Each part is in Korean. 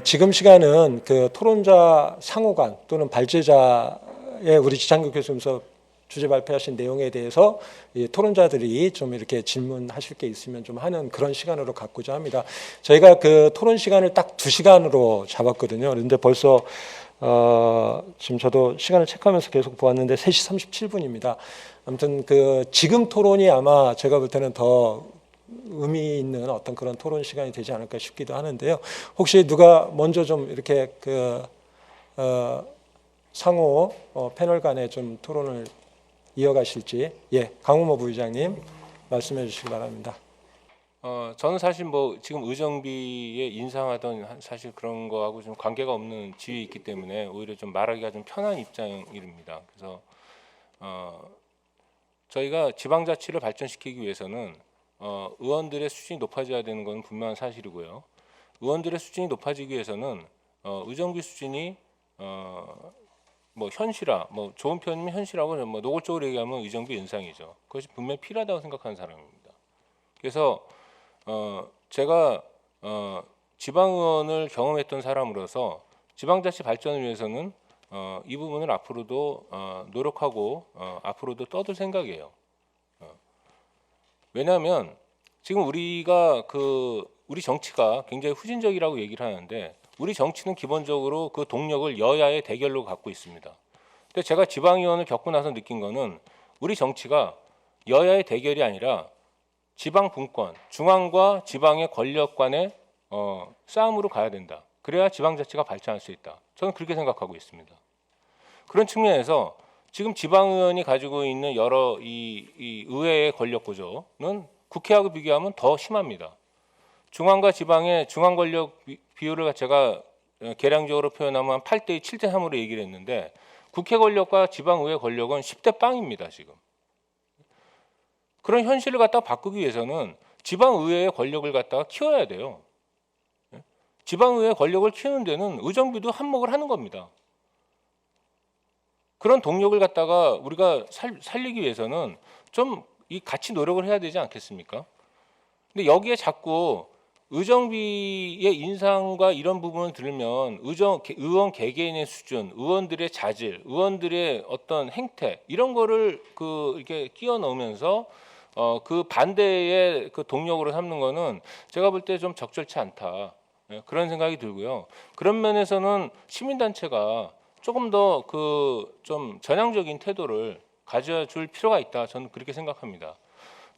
지금 시간은 그 토론자 상호간 또는 발제자의 우리 지창규 교수님께서 주제 발표하신 내용에 대해서 이 토론자들이 좀 이렇게 질문하실 게 있으면 좀 하는 그런 시간으로 갖고자 합니다. 저희가 그 토론 시간을 딱 2시간으로 잡았거든요. 그런데 벌써 지금 저도 시간을 체크하면서 계속 보았는데 3시 37분입니다. 아무튼 그 지금 토론이 아마 제가 볼 때는 더 의미 있는 어떤 그런 토론 시간이 되지 않을까 싶기도 하는데요. 혹시 누가 먼저 좀 이렇게 그 상호 패널 간에 좀 토론을 이어가실지, 예, 강우모 부의장님 말씀해 주시기 바랍니다. 저는 사실 뭐 지금 의정비에 인상하던 사실 그런 거하고 좀 관계가 없는 지위에 있기 때문에 오히려 좀 말하기가 좀 편한 입장입니다. 그래서 저희가 지방자치를 발전시키기 위해서는 의원들의 수준이 높아져야 되는 건 분명한 사실이고요. 의원들의 수준이 높아지기 위해서는 의정비 수준이 뭐 현실화, 뭐 좋은 표현이면 현실하고 뭐 노골적으로 얘기하면 의정비 연상이죠. 그것이 분명히 필요하다고 생각하는 사람입니다. 그래서 제가 지방의원을 경험했던 사람으로서 지방자치 발전을 위해서는 이 부분을 앞으로도 노력하고 앞으로도 떠들 생각이에요. 왜냐하면 지금 우리가 우리 정치가 굉장히 후진적이라고 얘기를 하는데 우리 정치는 기본적으로 그 동력을 여야의 대결로 갖고 있습니다. 근데 제가 지방의원을 겪고 나서 느낀 거는 우리 정치가 여야의 대결이 아니라 지방 분권, 중앙과 지방의 권력 간의 싸움으로 가야 된다. 그래야 지방자치가 발전할 수 있다. 저는 그렇게 생각하고 있습니다. 그런 측면에서 지금 지방의원이 가지고 있는 여러 이 의회의 권력 구조는 국회하고 비교하면 더 심합니다. 중앙과 지방의 중앙 권력 비율을 제가 계량적으로 표현하면 8대2, 7대3으로 얘기를 했는데 국회 권력과 지방의회 권력은 10대 빵입니다. 지금. 그런 현실을 갖다가 바꾸기 위해서는 지방의회의 권력을 갖다가 키워야 돼요. 지방의회 권력을 키우는 데는 의정비도 한몫을 하는 겁니다. 그런 동력을 갖다가 우리가 살리기 위해서는 좀 같이 노력을 해야 되지 않겠습니까? 근데 여기에 자꾸 의정비의 인상과 이런 부분을 들으면 의원 개개인의 수준, 의원들의 자질, 의원들의 어떤 행태 이런 거를 이렇게 끼워 넣으면서 그 반대의 그 동력으로 삼는 거는 제가 볼 때 좀 적절치 않다. 그런 생각이 들고요. 그런 면에서는 시민단체가 조금 더 좀 전향적인 태도를 가져줄 필요가 있다. 저는 그렇게 생각합니다.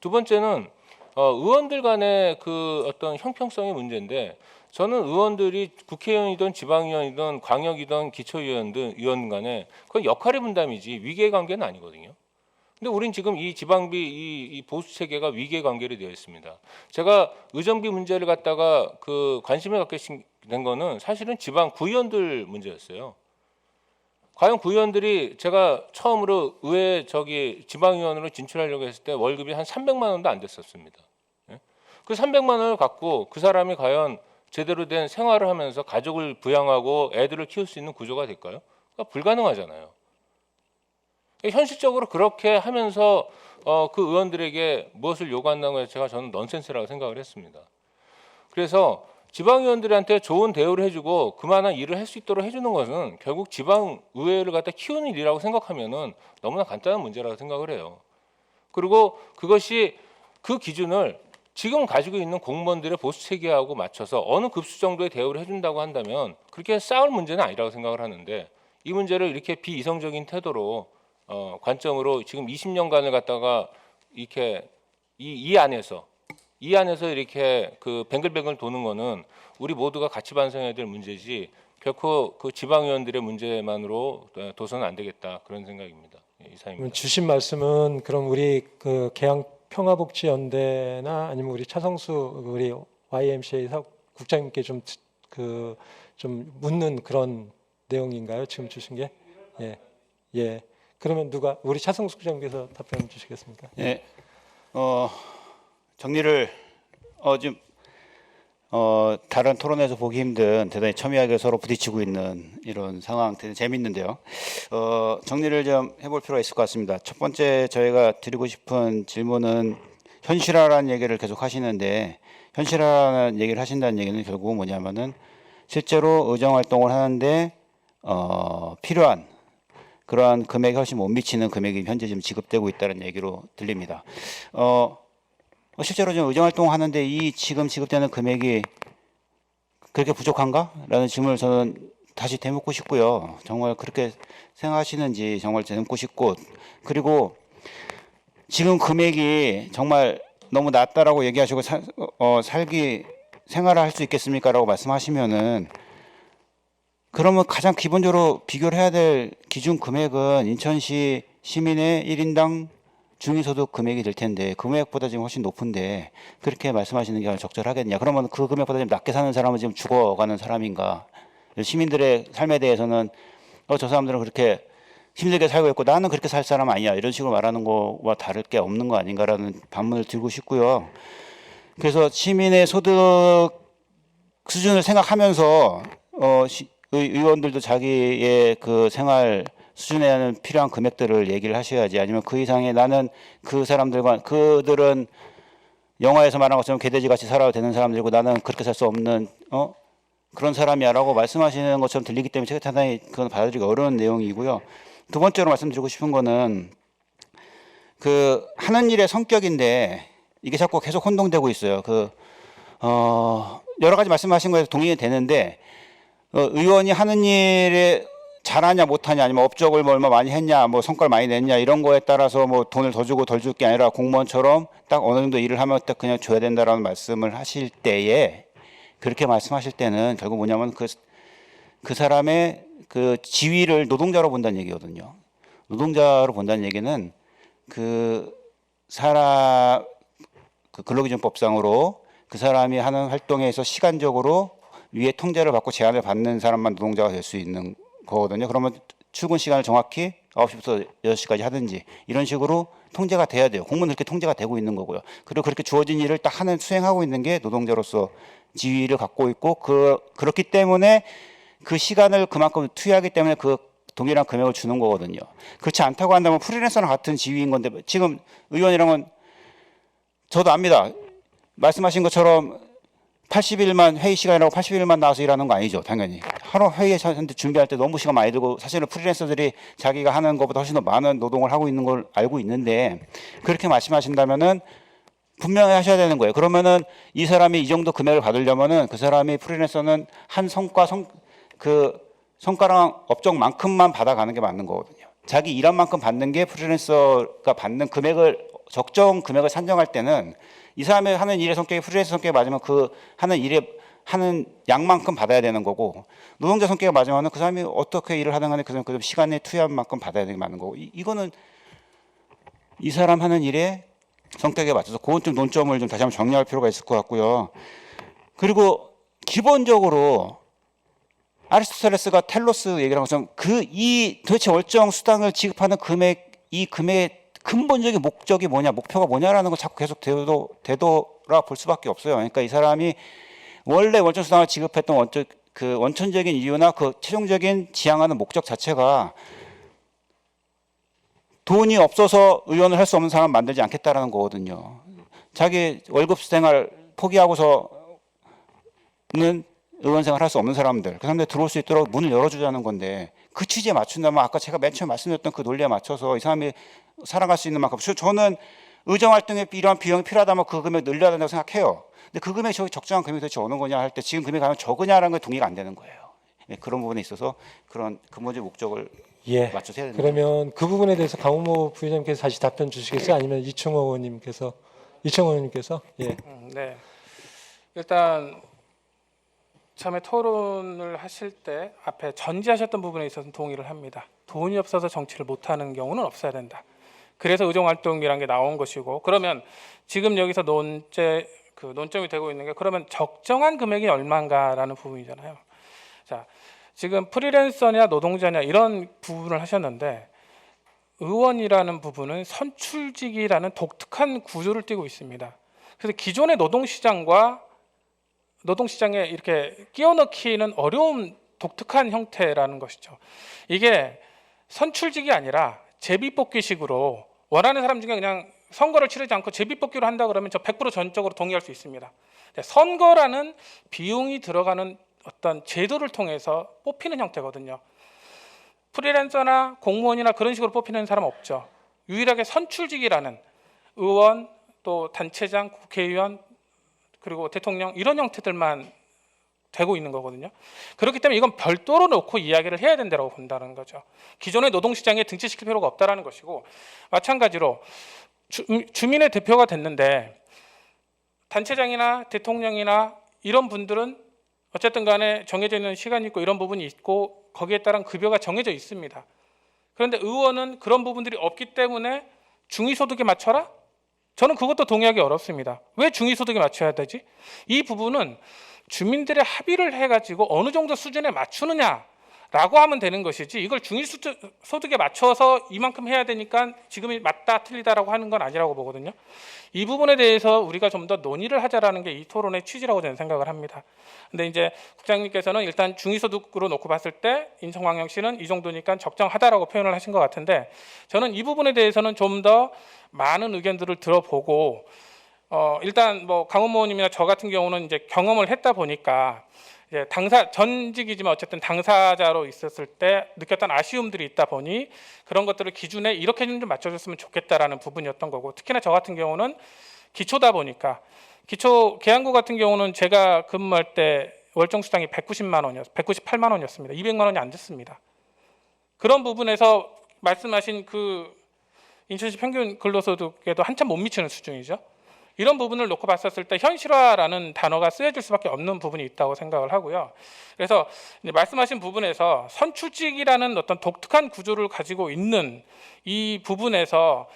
두 번째는 의원들 간의 어떤 형평성의 문제인데 저는 의원들이 국회의원이든 지방의원이든 광역이든 기초의원 간에 그건 역할의 분담이지 위계 관계는 아니거든요. 근데 우린 지금 이 지방비 이 보수 체계가 위계 관계로 되어 있습니다. 제가 의정비 문제를 갖다가 관심을 갖게 된 거는 사실은 지방 구의원들 문제였어요. 과연 구의원들이 제가 처음으로 의회 지방의원으로 진출하려고 했을 때 월급이 한 300만 원도 안 됐었습니다. 그 300만 원을 갖고 그 사람이 과연 제대로 된 생활을 하면서 가족을 부양하고 애들을 키울 수 있는 구조가 될까요? 그러니까 불가능하잖아요. 현실적으로 그렇게 하면서 그 의원들에게 무엇을 요구한다고 해서 저는 넌센스라고 생각을 했습니다. 그래서 지방의원들한테 좋은 대우를 해주고 그만한 일을 할 수 있도록 해주는 것은 결국 지방의회를 갖다 키우는 일이라고 생각하면은 너무나 간단한 문제라고 생각을 해요. 그리고 그것이 그 기준을 지금 가지고 있는 공무원들의 보수 체계하고 맞춰서 어느 급수 정도의 대우를 해준다고 한다면 그렇게 싸울 문제는 아니라고 생각을 하는데 이 문제를 이렇게 비이성적인 태도로 관점으로 지금 20년간을 갖다가 이렇게 이 안에서 이렇게 뱅글뱅글 도는 거는 우리 모두가 같이 반성해야 될 문제지 결코 그 지방의원들의 문제만으로 둬서는 안 되겠다 그런 생각입니다. 이상입니다. 주신 말씀은 그럼 우리 개항평화복지연대나 아니면 우리 차성수 우리 YMCA 국장님께 좀 묻는 그런 내용인가요? 지금 주신 게? 예, 예. 그러면 우리 차성수 국장님께서 답변 주시겠습니까? 예. 정리를 지금 다른 토론에서 보기 힘든 대단히 첨예하게 서로 부딪히고 있는 이런 상황 되게 재밌는데요. 정리를 좀 해볼 필요가 있을 것 같습니다. 첫 번째 저희가 드리고 싶은 질문은 현실화라는 얘기를 계속 하시는데 현실화라는 얘기를 하신다는 얘기는 결국 뭐냐면은 실제로 의정 활동을 하는데 필요한 그러한 금액이 훨씬 못 미치는 금액이 현재 지금 지급되고 있다는 얘기로 들립니다. 실제로 좀 의정 활동 하는데 이 지금 지급되는 금액이 그렇게 부족한가?라는 질문을 저는 다시 되묻고 싶고요. 정말 그렇게 생각하시는지 정말 되묻고 싶고, 그리고 지금 금액이 정말 너무 낮다라고 얘기하시고 생활을 할 수 있겠습니까라고 말씀하시면은, 그러면 가장 기본적으로 비교를 해야 될 기준 금액은 인천시 시민의 1인당 중위소득 금액이 될 텐데, 그 금액보다 지금 훨씬 높은데 그렇게 말씀하시는 게 적절하겠냐? 그러면 그 금액보다 좀 낮게 사는 사람은 지금 죽어가는 사람인가? 시민들의 삶에 대해서는 저 사람들은 그렇게 힘들게 살고 있고 나는 그렇게 살 사람 아니야, 이런 식으로 말하는 거와 다를 게 없는 거 아닌가라는 반문을 들고 싶고요. 그래서 시민의 소득 수준을 생각하면서 의원들도 자기의 그 생활 수준에 필요한 금액들을 얘기를 하셔야지, 아니면 그 이상의 나는 그 사람들과, 그들은 영화에서 말한 것처럼 개돼지 같이 살아도 되는 사람들이고 나는 그렇게 살 수 없는 그런 사람이야라고 말씀하시는 것처럼 들리기 때문에 제가 상당히 그건 받아들이기 어려운 내용이고요. 두 번째로 말씀드리고 싶은 거는 그 하는 일의 성격인데 이게 자꾸 계속 혼동되고 있어요. 여러 가지 말씀하신 거에서 동의가 되는데, 의원이 하는 일에 잘하냐 못하냐, 아니면 업적을 뭐 얼마 많이 했냐, 뭐 성과를 많이 냈냐, 이런 거에 따라서 뭐 돈을 더 주고 덜 줄 게 아니라 공무원처럼 딱 어느 정도 일을 하면 딱 그냥 줘야 된다라는 말씀을 하실 때에, 그렇게 말씀하실 때는 결국 뭐냐면 그 사람의 그 지위를 노동자로 본다는 얘기거든요. 노동자로 본다는 얘기는 그 사람 그 근로기준법상으로 그 사람이 하는 활동에서 시간적으로 위에 통제를 받고 제한을 받는 사람만 노동자가 될 수 있는 거거든요. 그러면 출근 시간을 정확히 9시부터 6시까지 하든지 이런 식으로 통제가 돼야 돼요. 공무원은 그렇게 통제가 되고 있는 거고요. 그리고 그렇게 주어진 일을 딱 수행하고 있는 게 노동자로서 지위를 갖고 있고, 그렇기 때문에 그 시간을 그만큼 투여하기 때문에 그 동일한 금액을 주는 거거든요. 그렇지 않다고 한다면 프리랜서랑 같은 지위인 건데, 지금 의원이랑은 저도 압니다. 말씀하신 것처럼 80일만 회의 시간이라고 80일만 나와서 일하는 거 아니죠, 당연히. 하루 회의 준비할 때 너무 시간 많이 들고, 사실은 프리랜서들이 자기가 하는 것보다 훨씬 더 많은 노동을 하고 있는 걸 알고 있는데, 그렇게 말씀하신다면은 분명히 하셔야 되는 거예요. 그러면은 이 사람이 이 정도 금액을 받으려면은 그 사람이 프리랜서는 한 성과랑 업적만큼만 받아가는 게 맞는 거거든요. 자기 일한 만큼 받는 게 프리랜서가 받는 금액을, 적정 금액을 산정할 때는 이 사람이 하는 일의 성격이 프리랜서 성격에 맞으면 그 하는 양만큼 받아야 되는 거고, 노동자 성격에 맞으면 그 사람이 어떻게 일을 하든 간에 그 시간에 투여한 만큼 받아야 되는 게 맞는 거고, 이거는 이 사람 하는 일에 성격에 맞춰서 그건 좀 논점을 좀 다시 한번 정리할 필요가 있을 것 같고요. 그리고 기본적으로 아리스토텔레스가 텔로스 얘기를 한 것처럼 도대체 월정 수당을 지급하는 이 금액의 근본적인 목적이 뭐냐, 목표가 뭐냐라는 걸 자꾸 계속 되돌아볼 수밖에 없어요. 그러니까 이 사람이 원래 월정 수당을 지급했던 그 원천적인 이유나 그 최종적인 지향하는 목적 자체가 돈이 없어서 의원을 할 수 없는 사람 만들지 않겠다라는 거거든요. 자기 월급 생활 포기하고서는 의원 생활 할 수 없는 사람들, 그 사람들 들어올 수 있도록 문을 열어주자는 건데, 그 취지에 맞춘다면 아까 제가 맨 처음에 말씀드렸던 그 논리에 맞춰서 이 사람이 살아갈 수 있는 만큼, 저는 의정 활동에 이러한 비용이 필요하다면 그 금액 늘려야 된다고 생각해요. 근데 그 금액이 적정한 금액이 도대체 어느 거냐 할 때 지금 금액이 가면 적으냐라는 게 동의가 안 되는 거예요. 그런 부분에 있어서 그런 근본적 목적을 맞춰서 해야 됩니다. 그러면 그 부분에 대해서 강홍모 부회장님께서 다시 답변 주시겠어요? 아니면 이충호 의원님께서? 네. 일단 처음에 토론을 하실 때 앞에 전제하셨던 부분에 있어서 동의를 합니다. 돈이 없어서 정치를 못하는 경우는 없어야 된다. 그래서 의정활동이라는 게 나온 것이고, 그러면 지금 여기서 논점이 되고 있는 게, 그러면 적정한 금액이 얼마인가라는 부분이잖아요. 자, 지금 프리랜서냐 노동자냐 이런 부분을 하셨는데, 의원이라는 부분은 선출직이라는 독특한 구조를 띠고 있습니다. 그래서 기존의 노동시장에 이렇게 끼워 넣기는 어려운 독특한 형태라는 것이죠. 이게 선출직이 아니라 제비뽑기식으로 원하는 사람 중에 그냥 선거를 치르지 않고 제비뽑기로 한다 그러면 저 100% 전적으로 동의할 수 있습니다. 선거라는 비용이 들어가는 어떤 제도를 통해서 뽑히는 형태거든요. 프리랜서나 공무원이나 그런 식으로 뽑히는 사람 없죠. 유일하게 선출직이라는 의원, 또 단체장, 국회의원, 그리고 대통령 이런 형태들만 되고 있는 거거든요. 그렇기 때문에 이건 별도로 놓고 이야기를 해야 된다고 본다는 거죠. 기존의 노동시장에 등치시킬 필요가 없다는 것이고, 마찬가지로 주민의 대표가 됐는데 단체장이나 대통령이나 이런 분들은 어쨌든 간에 정해져 있는 시간이 있고 이런 부분이 있고 거기에 따른 급여가 정해져 있습니다. 그런데 의원은 그런 부분들이 없기 때문에 중위소득에 맞춰라? 저는 그것도 동의하기 어렵습니다. 왜 중위소득에 맞춰야 되지? 이 부분은 주민들의 합의를 해가지고 어느 정도 수준에 맞추느냐라고 하면 되는 것이지, 이걸 중위소득에 맞춰서 이만큼 해야 되니까 지금이 맞다 틀리다라고 하는 건 아니라고 보거든요. 이 부분에 대해서 우리가 좀 더 논의를 하자라는 게 이 토론의 취지라고 저는 생각을 합니다. 근데 이제 국장님께서는 일단 중위소득으로 놓고 봤을 때 인천광역시는 이 정도니까 적정하다라고 표현을 하신 것 같은데, 저는 이 부분에 대해서는 좀 더 많은 의견들을 들어보고 일단 뭐 강원모 의원님이나 저 같은 경우는 이제 경험을 했다 보니까 이제 전직이지만 어쨌든 당사자로 있었을 때 느꼈던 아쉬움들이 있다 보니 그런 것들을 기준에 이렇게 좀 맞춰줬으면 좋겠다라는 부분이었던 거고, 특히나 저 같은 경우는 기초다 보니까 기초 계양구 같은 경우는 제가 근무할 때 월정 수당이 198만 원이었습니다. 200만 원이 안 됐습니다. 그런 부분에서 말씀하신 그 인천시 평균 근로소득에도 한참 못 미치는 수준이죠. 이런 부분을 놓고 봤었을 때 현실화라는 단어가 쓰여질 수밖에 없는 부분이 있다고 생각을 하고요. 그래서 이제 말씀하신 부분에서 선출직이라는 어떤 독특한 구조를 가지고 있는 이 부분에서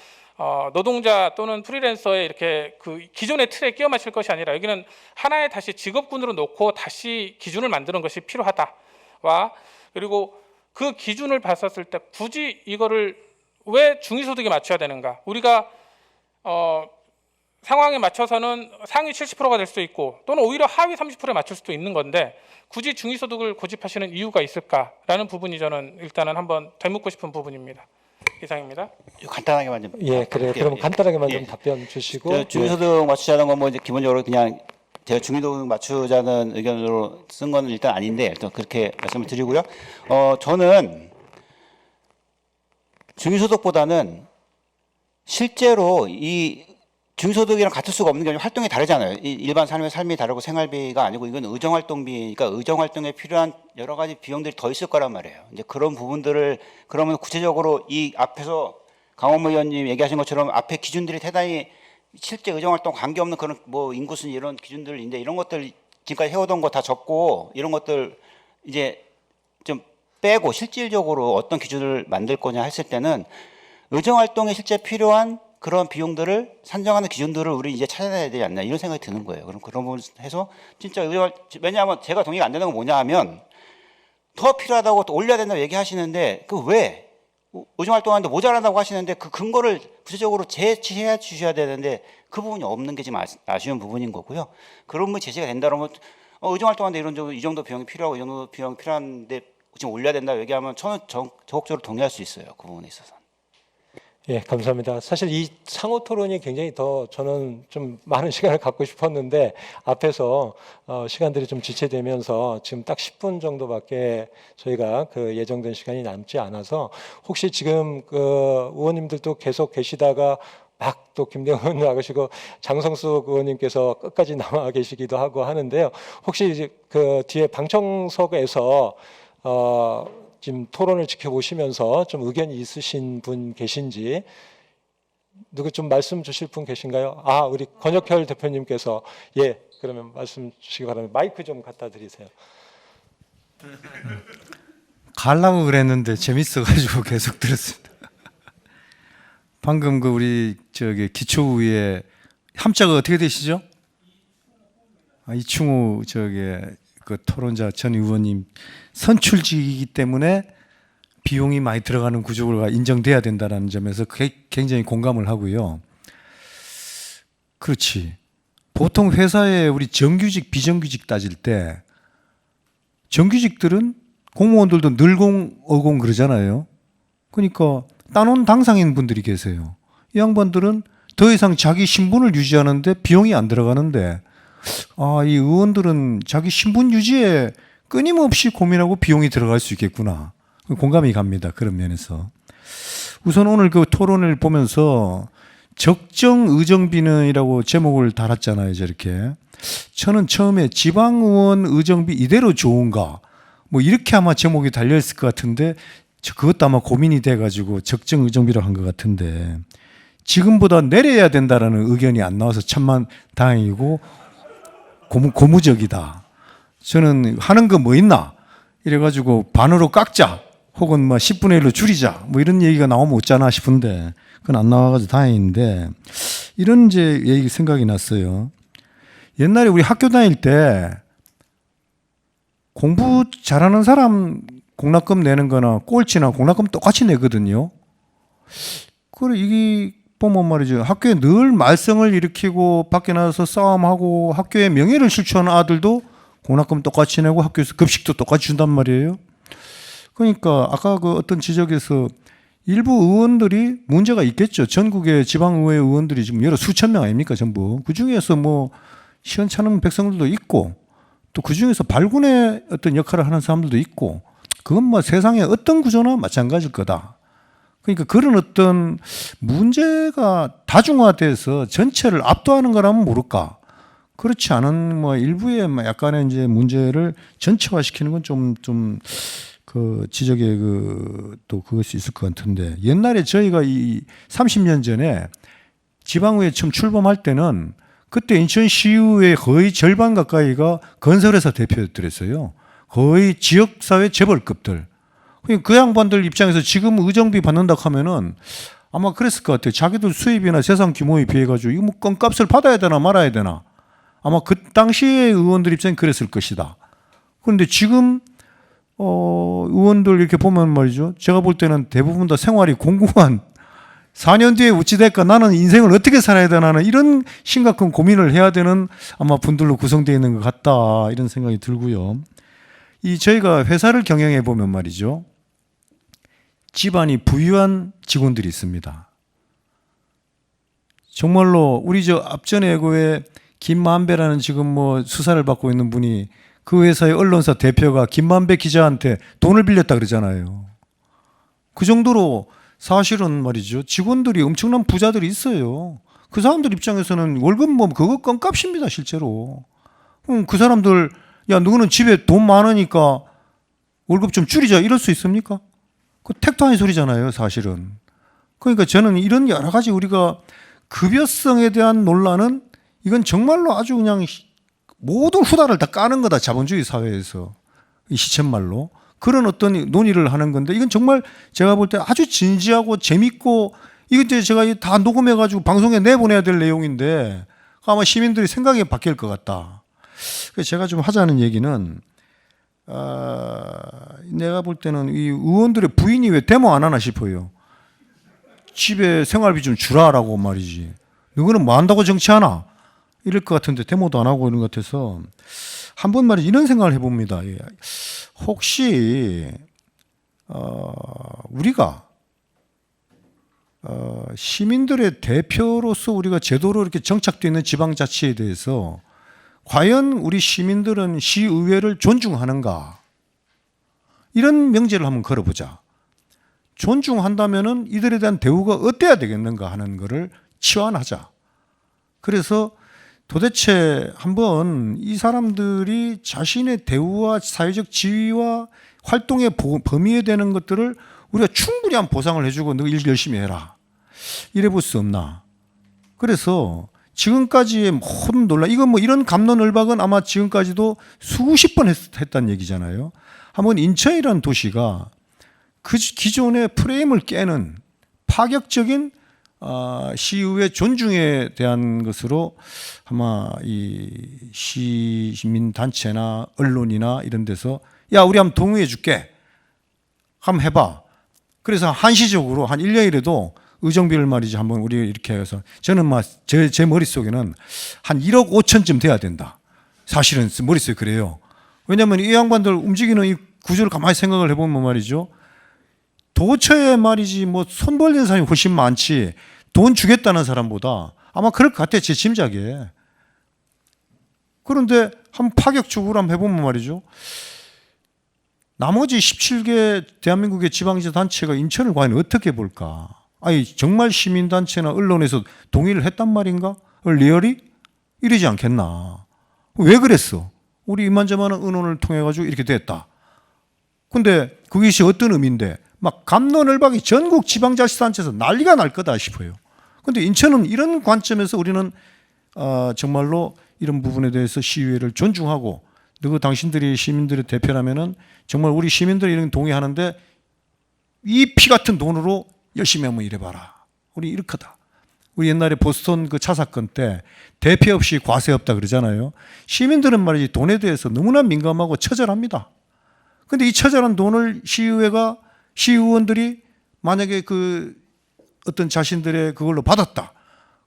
노동자 또는 프리랜서의 이렇게 그 기존의 틀에 끼워 맞출 것이 아니라 여기는 하나의 다시 직업군으로 놓고 다시 기준을 만드는 것이 필요하다와, 그리고 그 기준을 봤었을 때 굳이 이거를 왜 중위소득에 맞춰야 되는가? 우리가 상황에 맞춰서는 상위 70%가 될 수도 있고 또는 오히려 하위 30%에 맞출 수도 있는 건데 굳이 중위소득을 고집하시는 이유가 있을까라는 부분이 저는 일단은 한번 되묻고 싶은 부분입니다. 이상입니다. 간단하게만 좀. 예, 그래요. 그럼 간단하게만 좀 예. 답변 주시고. 중위소득 맞추자는 건 뭐 이제 기본적으로 그냥 제가 중위소득 맞추자는 의견으로 쓴 건 일단 아닌데 일단 그렇게 말씀을 드리고요. 저는 중위소득보다는 실제로 이 중위소득이랑 같을 수가 없는 게 아니라 활동이 다르잖아요. 일반 삶의 삶이 다르고 생활비가 아니고 이건 의정활동비니까 의정활동에 필요한 여러 가지 비용들이 더 있을 거란 말이에요. 이제 그런 부분들을 그러면 구체적으로 이 앞에서 강원모 의원님 얘기하신 것처럼 앞에 기준들이 대단히 실제 의정활동 관계없는 그런 뭐 인구순위 이런 기준들인데 이런 것들 지금까지 해오던 거 다 적고 이런 것들 이제 좀 빼고 실질적으로 어떤 기준을 만들 거냐 했을 때는 의정활동에 실제 필요한 그런 비용들을 산정하는 기준들을 우리 이제 찾아내야 되지 않나 이런 생각이 드는 거예요. 그럼 그런 부분을 해서 진짜 왜냐하면 제가 동의가 안 되는 건 뭐냐 하면 더 필요하다고 또 올려야 된다고 얘기하시는데 그 왜 의정활동하는데 모자란다고 하시는데 그 근거를 구체적으로 제시해 주셔야 되는데 그 부분이 없는 게 지금 아쉬운 부분인 거고요. 그런 부분이 제시가 된다 그러면 의정활동하는데 이 정도 비용이 필요하고 이 정도 비용이 필요한데 지금 올려야 된다고 얘기하면 저는 적극적으로 동의할 수 있어요. 그 부분에 있어서. 예, 감사합니다. 사실 이 상호 토론이 굉장히 더 저는 좀 많은 시간을 갖고 싶었는데 앞에서 시간들이 좀 지체되면서 지금 딱 10분 정도밖에 저희가 그 예정된 시간이 남지 않아서 혹시 지금 그 의원님들도 계속 계시다가 막 또 김대원 의원 나가시고 장성수 의원님께서 끝까지 남아 계시기도 하고 하는데요. 혹시 이제 그 뒤에 방청석에서 지금 토론을 지켜보시면서 좀 의견이 있으신 분 계신지 누구 좀 말씀 주실 분 계신가요? 아, 우리 권혁혈 대표님께서 예, 그러면 말씀 주시기 바랍니다. 마이크 좀 갖다 드리세요. 가려고 그랬는데 재밌어가지고 계속 들었습니다. 방금 그 우리 저기 기초부의 함자가 어떻게 되시죠? 이충우 저기 그 토론자 전 의원님 선출직이기 때문에 비용이 많이 들어가는 구조가 인정돼야 된다는 점에서 굉장히 공감을 하고요. 그렇지. 보통 회사에 우리 정규직, 비정규직 따질 때 정규직들은 공무원들도 늘공, 어공 그러잖아요. 그러니까 따놓은 당상인 분들이 계세요. 이 양반들은 더 이상 자기 신분을 유지하는데 비용이 안 들어가는데 이 의원들은 자기 신분 유지에 끊임없이 고민하고 비용이 들어갈 수 있겠구나. 공감이 갑니다. 그런 면에서. 우선 오늘 그 토론을 보면서 적정 의정비는이라고 제목을 달았잖아요. 저렇게. 저는 처음에 지방의원 의정비 이대로 좋은가 뭐 이렇게 아마 제목이 달려있을 것 같은데 그것도 아마 고민이 돼가지고 적정 의정비로 한 것 같은데 지금보다 내려야 된다라는 의견이 안 나와서 참만 다행이고 고무적이다. 저는 하는 거 뭐 있나 이래가지고 반으로 깎자 혹은 뭐 10분의 1로 줄이자 뭐 이런 얘기가 나오면 어쩌나 싶은데 그건 안 나와가지고 다행인데 이런 이제 얘기 생각이 났어요. 옛날에 우리 학교 다닐 때 공부 잘하는 사람 공락금 내는 거나 꼴찌나 공락금 똑같이 내거든요. 그래, 이게 보면 말이죠. 학교에 늘 말썽을 일으키고 밖에 나가서 싸움하고 학교의 명예를 실추하는 아들도 공락금 똑같이 내고 학교에서 급식도 똑같이 준단 말이에요. 그러니까 아까 그 어떤 지적에서 일부 의원들이 문제가 있겠죠. 전국의 지방의회 의원들이 지금 여러 수천 명 아닙니까 전부. 그중에서 뭐 시원찮은 백성들도 있고 또 그중에서 발군의 어떤 역할을 하는 사람들도 있고 그건 뭐 세상의 어떤 구조나 마찬가지일 거다. 그러니까 그런 어떤 문제가 다중화돼서 전체를 압도하는 거라면 모를까. 그렇지 않은 뭐 일부의 약간의 이제 문제를 전체화시키는 건 좀 그 지적의 또 그것이 있을 것 같은데 옛날에 저희가 이 30년 전에 지방의회 처음 출범할 때는 그때 인천시의회 거의 절반 가까이가 건설회사 대표였더랬어요. 거의 지역사회 재벌급들. 그 양반들 입장에서 지금 의정비 받는다 하면은 아마 그랬을 것 같아요. 자기들 수입이나 세상 규모에 비해가지고 이거 뭐 껌값을 받아야 되나 말아야 되나. 아마 그 당시의 의원들 입장에 그랬을 것이다. 그런데 지금 의원들 이렇게 보면 말이죠. 제가 볼 때는 대부분 다 생활이 공공한 4년 뒤에 어찌 될까 나는 인생을 어떻게 살아야 되나 이런 심각한 고민을 해야 되는 아마 분들로 구성되어 있는 것 같다 이런 생각이 들고요. 이 저희가 회사를 경영해 보면 말이죠. 집안이 부유한 직원들이 있습니다. 정말로 우리 저 앞전에 그왜 김만배라는 지금 뭐 수사를 받고 있는 분이 그 회사의 언론사 대표가 김만배 기자한테 돈을 빌렸다 그러잖아요. 그 정도로 사실은 말이죠. 직원들이 엄청난 부자들이 있어요. 그 사람들 입장에서는 월급 뭐 그거 껌값입니다, 실제로. 그 사람들 야, 너는 집에 돈 많으니까 월급 좀 줄이자 이럴 수 있습니까? 그 택도 아닌 소리잖아요, 사실은. 그러니까 저는 이런 여러 가지 우리가 급여성에 대한 논란은 이건 정말로 아주 그냥 모든 후다를 다 까는 거다, 자본주의 사회에서. 이 시쳇말로. 그런 어떤 논의를 하는 건데 이건 정말 제가 볼 때 아주 진지하고 재밌고 이거 이제 제가 다 녹음해가지고 방송에 내보내야 될 내용인데 아마 시민들이 생각이 바뀔 것 같다. 그래서 제가 좀 하자는 얘기는 내가 볼 때는 이 의원들의 부인이 왜 데모 안 하나 싶어요. 집에 생활비 좀 주라라고 말이지. 너희는 뭐 한다고 정치하나? 이럴 것 같은데 데모도 안 하고 이런 것 같아서 한번 말이지 이런 생각을 해봅니다. 혹시 우리가 시민들의 대표로서 우리가 제도로 이렇게 정착되어 있는 지방자치에 대해서 과연 우리 시민들은 시의회를 존중하는가? 이런 명제를 한번 걸어보자. 존중한다면은 이들에 대한 대우가 어때야 되겠는가 하는 것을 치환하자. 그래서 도대체 한번 이 사람들이 자신의 대우와 사회적 지위와 활동의 범위에 되는 것들을 우리가 충분히 한 보상을 해주고 너 일 열심히 해라. 이래 볼 수 없나. 그래서 지금까지의 모든 논란, 이건 뭐 이런 갑론을박은 아마 지금까지도 수십 번 했다는 얘기잖아요. 한번 인천이라는 도시가 그 기존의 프레임을 깨는 파격적인 시의회 존중에 대한 것으로 아마 이 시민단체나 언론이나 이런 데서 야, 우리 한번 동의해 줄게. 한번 해봐. 그래서 한시적으로 한 1년이라도 의정비를 말이지 한번 우리 이렇게 해서 저는 막 제 머릿속에는 한 1억 5천쯤 돼야 된다. 사실은 머릿속에 그래요. 왜냐하면 이 양반들 움직이는 이 구조를 가만히 생각을 해보면 말이죠. 도처에 말이지 뭐 손 벌리는 사람이 훨씬 많지 돈 주겠다는 사람보다 아마 그럴 것 같아 제 짐작에. 그런데 한번 파격적으로 한번 해보면 말이죠. 나머지 17개 대한민국의 지방자치단체가 인천을 과연 어떻게 볼까? 아니 정말 시민단체나 언론에서 동의를 했단 말인가? 리얼이? 이러지 않겠나? 왜 그랬어? 우리 이만저만한 의논을 통해 가지고 이렇게 됐다. 근데 그것이 어떤 의미인데 막 갑론을박이 전국 지방자치단체에서 난리가 날 거다 싶어요. 근데 인천은 이런 관점에서 우리는 정말로 이런 부분에 대해서 시의회를 존중하고 너그 당신들이 시민들의 대표라면은 정말 우리 시민들이 이런 동의하는데 이 피 같은 돈으로 열심히 한번 일해봐라. 우리 이렇게다. 우리 옛날에 보스턴 그 차 사건 때 대표 없이 과세 없다 그러잖아요. 시민들은 말이지 돈에 대해서 너무나 민감하고 처절합니다. 근데 이 처절한 돈을 시의원들이 만약에 그 어떤 자신들의 그걸로 받았다.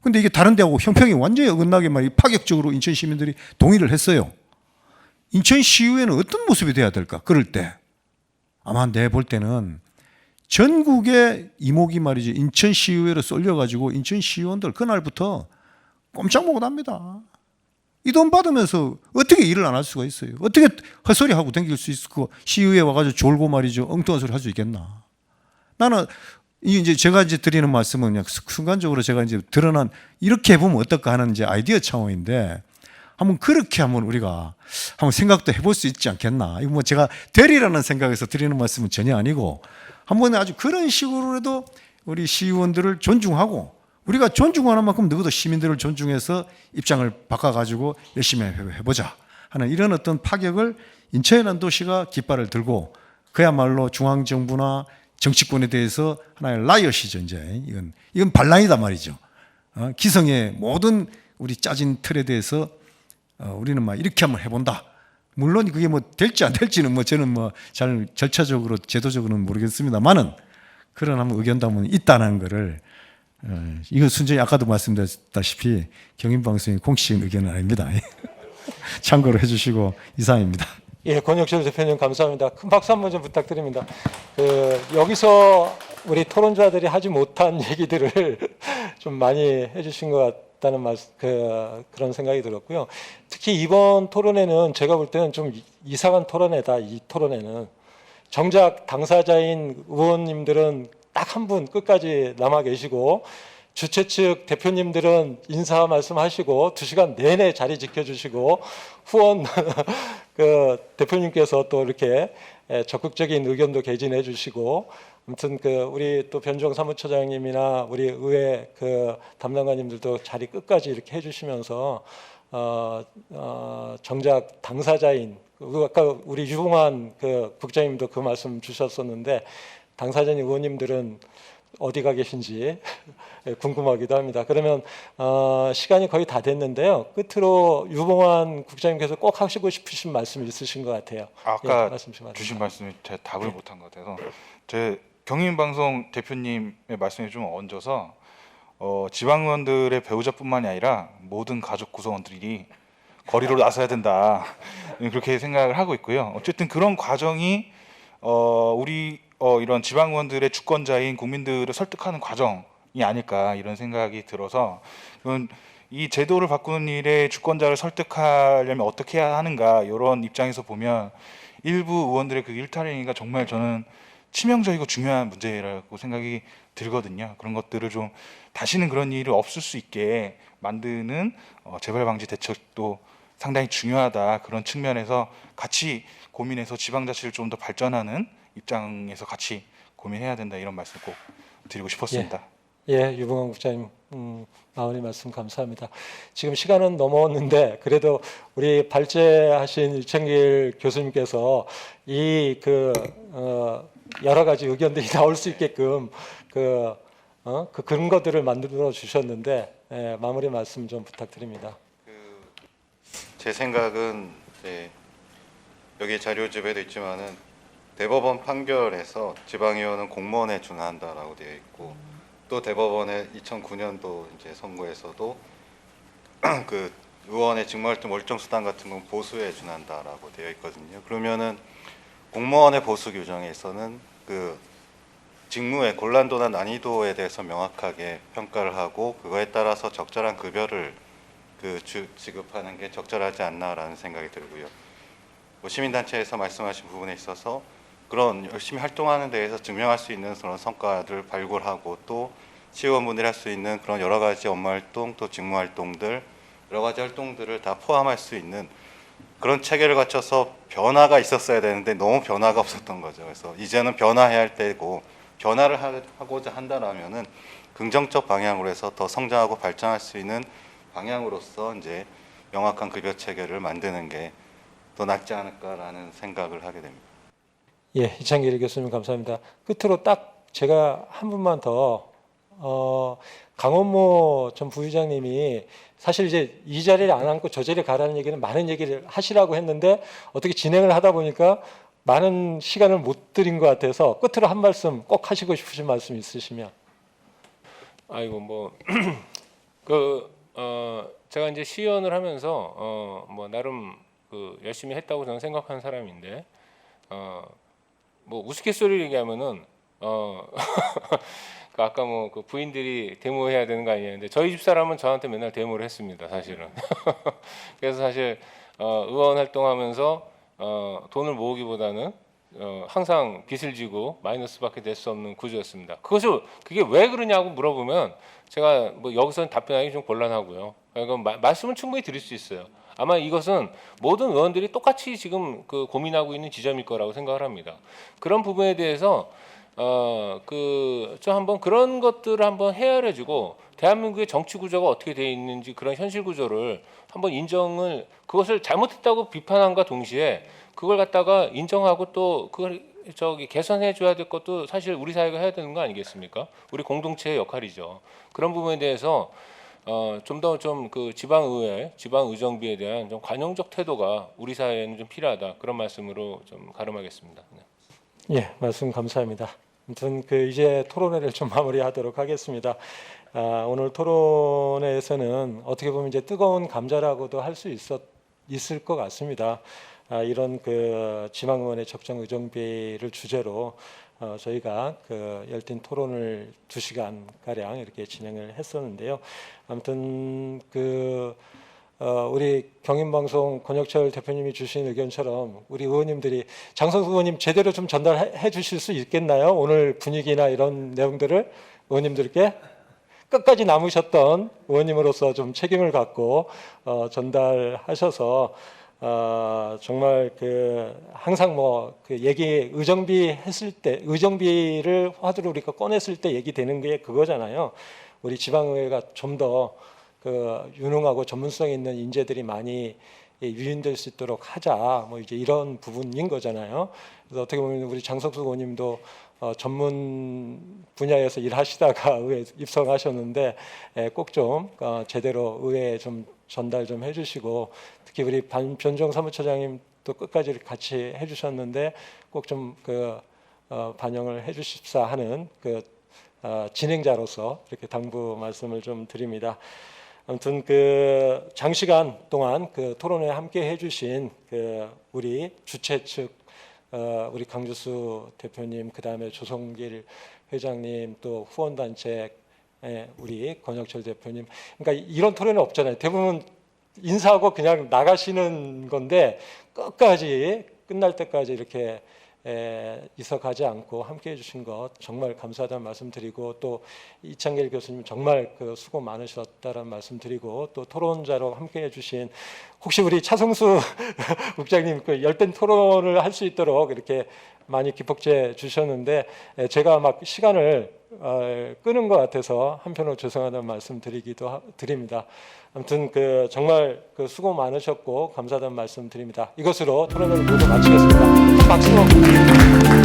근데 이게 다른 데하고 형평이 완전히 어긋나게 말이 파격적으로 인천 시민들이 동의를 했어요. 인천시의회는 어떤 모습이 돼야 될까? 그럴 때 아마 내 볼 때는 전국의 이목이 말이지 인천시의회로 쏠려가지고 인천시의원들 그날부터 꼼짝 못합니다. 이 돈 받으면서 어떻게 일을 안 할 수가 있어요? 어떻게 헛소리하고 댕길 수 있고 시의회 와가지고 졸고 말이죠 엉뚱한 소리 할 수 있겠나? 나는 이제 제가 이제 드리는 말씀은 그냥 순간적으로 제가 이제 드러난 이렇게 해보면 어떨까 하는 이제 아이디어 차원인데 한번 그렇게 한번 우리가 한번 생각도 해볼 수 있지 않겠나? 이거 뭐 제가 되리라는 생각에서 드리는 말씀은 전혀 아니고 한번 아주 그런 식으로라도 우리 시의원들을 존중하고 우리가 존중하는 만큼 누구도 시민들을 존중해서 입장을 바꿔가지고 열심히 해보자 하는 이런 어떤 파격을 인천이라는 도시가 깃발을 들고 그야말로 중앙정부나 정치권에 대해서 하나의 라이엇이죠. 이제 이건 반란이다 말이죠. 기성의 모든 우리 짜진 틀에 대해서 우리는 막 이렇게 한번 해본다. 물론 그게 뭐 될지 안 될지는 뭐 저는 뭐 잘 절차적으로 제도적으로는 모르겠습니다만은 그런 한번 의견도 한번 있다는 거를 이건 순전히 아까도 말씀드렸다시피 경인방송의 공식적인 의견은 아닙니다. 참고로 해주시고 이상입니다. 예, 권혁철 대표님 감사합니다. 큰 박수 한번 좀 부탁드립니다. 여기서 우리 토론자들이 하지 못한 얘기들을 좀 많이 해주신 것 같다는 그런 생각이 들었고요. 특히 이번 토론회는 제가 볼 때는 좀 이상한 토론회다. 이 토론회는 정작 당사자인 의원님들은 딱 한 분 끝까지 남아 계시고 주최 측 대표님들은 인사 말씀하시고 2시간 내내 자리 지켜주시고 후원 그 대표님께서 또 이렇게 적극적인 의견도 개진해 주시고 아무튼 우리 또 변주영 사무처장님이나 우리 의회 담당관님들도 자리 끝까지 이렇게 해주시면서 정작 당사자인 아까 우리 유봉환 국장님도 그 말씀 주셨었는데 당사자인 의원님들은 어디가 계신지 궁금하기도 합니다. 그러면 시간이 거의 다 됐는데요. 끝으로 유봉환 국장님께서 꼭 하시고 싶으신 말씀 있으신 것 같아요. 아까 예, 주신 말씀에 제가 답을 못한 것 같아서 제 경인방송 대표님의 말씀에 좀 얹어서 지방의원들의 배우자뿐만이 아니라 모든 가족 구성원들이 거리로 나서야 된다 그렇게 생각을 하고 있고요. 어쨌든 그런 과정이 우리 이런 지방의원들의 주권자인 국민들을 설득하는 과정이 아닐까 이런 생각이 들어서 이 제도를 바꾸는 일에 주권자를 설득하려면 어떻게 해야 하는가 이런 입장에서 보면 일부 의원들의 그 일탈행위가 정말 저는 치명적이고 중요한 문제라고 생각이 들거든요. 그런 것들을 좀 다시는 그런 일이 없을 수 있게 만드는 재발 방지 대책도 상당히 중요하다. 그런 측면에서 같이 고민해서 지방자치를 좀 더 발전하는 입장에서 같이 고민해야 된다 이런 말씀 꼭 드리고 싶었습니다. 예, 유봉환 국장님 마무리 말씀 감사합니다. 지금 시간은 넘어왔는데 그래도 우리 발제하신 일청길 교수님께서 이 여러 가지 의견들이 나올 수 있게끔 그 근거들을 만들어 주셨는데 마무리 말씀 좀 부탁드립니다. 제 생각은 여기 자료집에도 있지만은 대법원 판결에서 지방의원은 공무원에 준한다라고 되어 있고 또 대법원의 2009년도 이제 선고에서도 그 의원의 직무활동 월정 수당 같은 건 보수에 준한다라고 되어 있거든요. 그러면은 공무원의 보수 규정에서는 그 직무의 곤란도나 난이도에 대해서 명확하게 평가를 하고 그거에 따라서 적절한 급여를 지급하는 게 적절하지 않나라는 생각이 들고요. 시민단체에서 말씀하신 부분에 있어서 그런 열심히 활동하는 데에서 증명할 수 있는 그런 성과를 발굴하고 또 시의원분들이 할 수 있는 그런 여러 가지 업무 활동 또 직무 활동들 여러 가지 활동들을 다 포함할 수 있는 그런 체계를 갖춰서 변화가 있었어야 되는데 너무 변화가 없었던 거죠. 그래서 이제는 변화해야 할 때고 변화를 하고자 한다라면은 긍정적 방향으로 해서 더 성장하고 발전할 수 있는 방향으로서 이제 명확한 급여 체계를 만드는 게 더 낫지 않을까라는 생각을 하게 됩니다. 예, 이창길 교수님 감사합니다. 끝으로 딱 제가 한 분만 더 강원모 전 부의장님이 사실 이제 이 자리를 안 앉고 저 자리에 가라는 얘기는 많은 얘기를 하시라고 했는데 어떻게 진행을 하다 보니까 많은 시간을 못 드린 것 같아서 끝으로 한 말씀 꼭 하시고 싶으신 말씀 있으시면. 아이고 뭐 제가 이제 시의원을 하면서 뭐 나름 그 열심히 했다고 저는 생각하는 사람인데 뭐 우스갯소리를 얘기하면은 그 아까 뭐 그 부인들이 데모해야 되는 거 아니냐는데 저희 집 사람은 저한테 맨날 데모를 했습니다 사실은. 그래서 사실 의원 활동하면서 돈을 모으기보다는 항상 빚을 지고 마이너스밖에 될 수 없는 구조였습니다. 그게 왜 그러냐고 물어보면 제가 뭐 여기서는 답변하기 좀 곤란하고요. 그러니까 말씀은 충분히 드릴 수 있어요. 아마 이것은 모든 의원들이 똑같이 지금 그 고민하고 있는 지점일 거라고 생각을 합니다. 그런 부분에 대해서 좀 한번 그런 것들을 한번 헤아려주고 대한민국의 정치 구조가 어떻게 되어 있는지 그런 현실 구조를 한번 인정을 그것을 잘못했다고 비판함과 동시에 그걸 갖다가 인정하고 또 그걸 개선해 줘야 될 것도 사실 우리 사회가 해야 되는 거 아니겠습니까? 우리 공동체의 역할이죠. 그런 부분에 대해서 좀 더 좀 그 지방의회, 지방의정비에 대한 좀 관용적 태도가 우리 사회에는 좀 필요하다 그런 말씀으로 좀 가름하겠습니다. 네. 예, 말씀 감사합니다. 아무튼 이제 토론회를 좀 마무리하도록 하겠습니다. 오늘 토론회에서는 어떻게 보면 이제 뜨거운 감자라고도 할 수 있을 것 같습니다. 이런 지방의원의 적정 의정비를 주제로 저희가 열띤 토론을 2시간 가량 이렇게 진행을 했었는데요. 아무튼 우리 경인방송 권혁철 대표님이 주신 의견처럼 우리 의원님들이 장성수 의원님 제대로 좀 전달해 주실 수 있겠나요? 오늘 분위기나 이런 내용들을 의원님들께 끝까지 남으셨던 의원님으로서 좀 책임을 갖고 전달하셔서 정말 항상 의정비 했을 때 의정비를 화두로 우리가 꺼냈을 때 얘기되는 게 그거잖아요. 우리 지방의회가 좀 더 유능하고 전문성 있는 인재들이 많이 유인될 수 있도록 하자. 뭐 이제 이런 부분인 거잖아요. 그래서 어떻게 보면 우리 장성수 의원님도 전문 분야에서 일하시다가 의회 입성하셨는데 꼭 좀 제대로 의회에 좀 전달 좀 해주시고 특히 우리 변종 사무처장님 또 끝까지 같이 해주셨는데 꼭 좀 반영을 해주십사 하는 진행자로서 이렇게 당부 말씀을 좀 드립니다. 아무튼 장시간 동안 토론회 함께 해주신 우리 주최 측 우리 강주수 대표님, 그 다음에 조성길 회장님, 또 후원단체 우리 권혁철 대표님. 그러니까 이런 토론은 없잖아요. 대부분 인사하고 그냥 나가시는 건데 끝까지 끝날 때까지 이렇게 이석하지 않고 함께해 주신 것 정말 감사하다는 말씀드리고 또 이창길 교수님 정말 수고 많으셨다는 말씀드리고 또 토론자로 함께해 주신 혹시 우리 차성수 국장님 열띤 토론을 할 수 있도록 이렇게 많이 기폭제 주셨는데 제가 막 시간을 끄는 것 같아서 한편으로 죄송하다는 말씀 드립니다. 아무튼 정말 수고 많으셨고 감사하다는 말씀 드립니다. 이것으로 토론회를 모두 마치겠습니다. 박수.